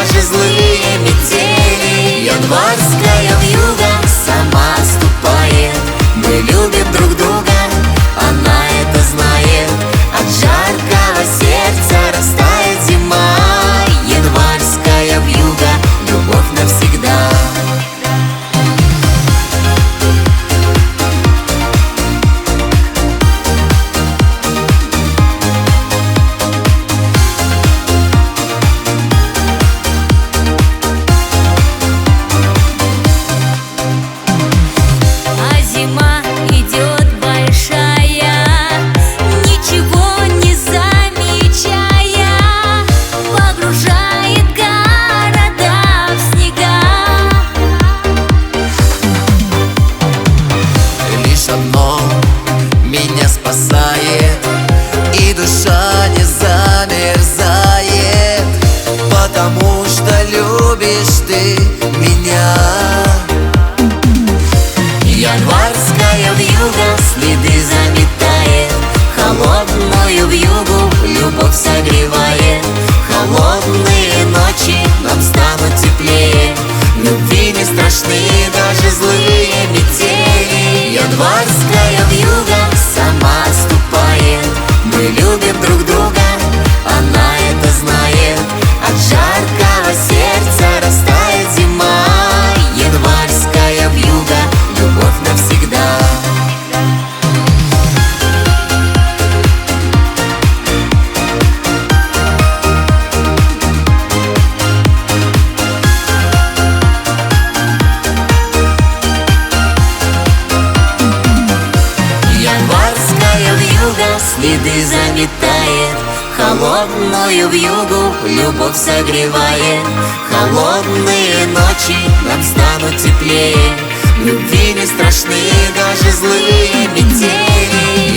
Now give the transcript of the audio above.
даже злые метели. Январская вьюга сама ступает. Мы любим друг друга, она это знает. От жаркого сердца растает зима. Январская вьюга, любовь навсегда. Одно меня спасает, и душа не замерзает, потому что любишь ты меня. Январская вьюга следы заметает, холодную вьюгу любовь согревает. Холодные ночи нам станут теплее, любви не страшны даже злые метели. Январская вьюга сама ступает. Мы любим друг друга, она это знает. От жаркого сердца растает зима. Январская вьюга, любовь навсегда. Следы заметает, холодную вьюгу любовь согревает. Холодные ночи нам станут теплее, любви не страшны даже злые метели.